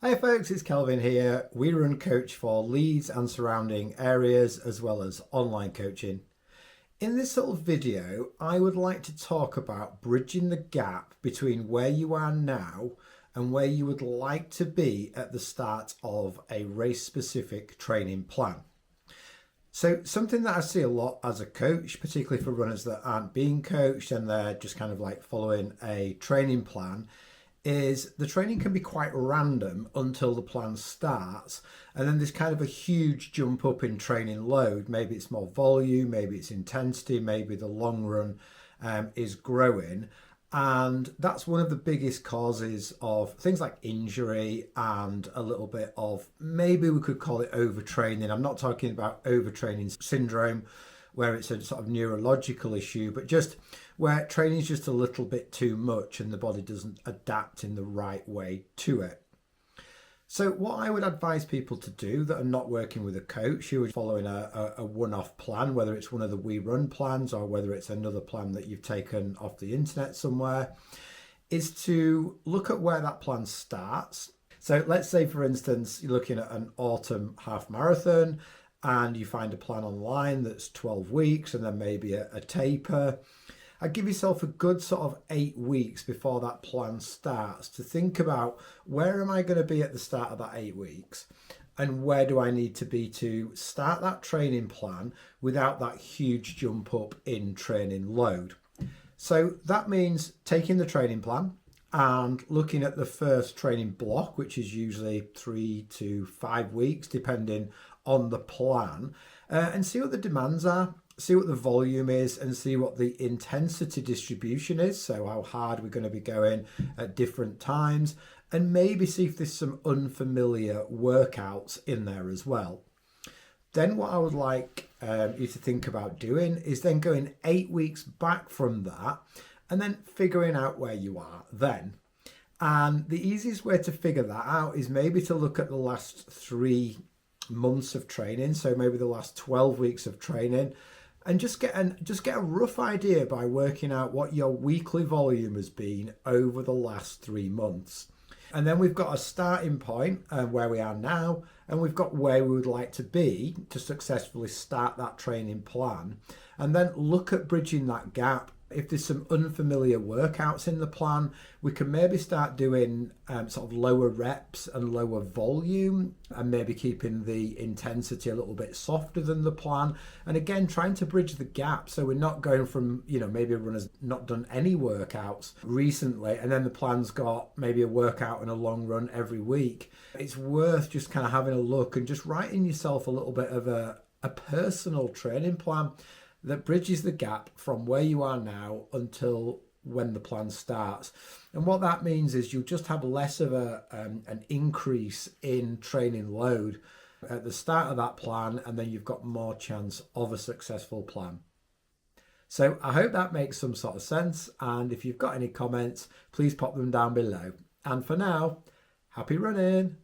Hi folks, it's Kelvin here. We run coach for Leeds and surrounding areas as well as online coaching. In this little video, I would like to talk about bridging the gap between where you are now and where you would like to be at the start of a race-specific training plan. So something that I see a lot as a coach, particularly for runners that aren't being coached and they're just kind of like following a training plan, is the training can be quite random until the plan starts, and then there's kind of a huge jump up in training load. Maybe it's more volume, maybe it's intensity, maybe the long run is growing, and that's one of the biggest causes of things like injury and a little bit of, maybe we could call it overtraining. I'm not talking about overtraining syndrome where it's a sort of neurological issue, but just where training is just a little bit too much and the body doesn't adapt in the right way to it. So what I would advise people to do that are not working with a coach, who are following a one-off plan, whether it's one of the We Run plans or whether it's another plan that you've taken off the internet somewhere, is to look at where that plan starts. So let's say, for instance, you're looking at an autumn half marathon and you find a plan online that's 12 weeks and then maybe a taper. I'd give yourself a good sort of 8 weeks before that plan starts to think about, where am I going to be at the start of that 8 weeks? And where do I need to be to start that training plan without that huge jump up in training load? So that means taking the training plan and looking at the first training block, which is usually 3 to 5 weeks, depending on the plan, and see what the demands are, see what the volume is, and see what the intensity distribution is. So how hard we're going to be going at different times, and maybe see if there's some unfamiliar workouts in there as well. Then what I would like you to think about doing is then going 8 weeks back from that and then figuring out where you are then. And the easiest way to figure that out is maybe to look at the last 3 months of training, so maybe the last 12 weeks of training, and just get a rough idea by working out what your weekly volume has been over the last 3 months. And then we've got a starting point where we are now, and we've got where we would like to be to successfully start that training plan, and then look at bridging that gap. If there's some unfamiliar workouts in the plan, we can maybe start doing sort of lower reps and lower volume, and maybe keeping the intensity a little bit softer than the plan. And again, trying to bridge the gap, so we're not going from, maybe a runner's not done any workouts recently and then the plan's got maybe a workout and a long run every week. It's worth just kind of having a look and just writing yourself a little bit of a personal training plan that bridges the gap from where you are now until when the plan starts. And what that means is you'll just have less of an increase in training load at the start of that plan, and then you've got more chance of a successful plan. So I hope that makes some sort of sense, and if you've got any comments, please pop them down below. And for now, happy running.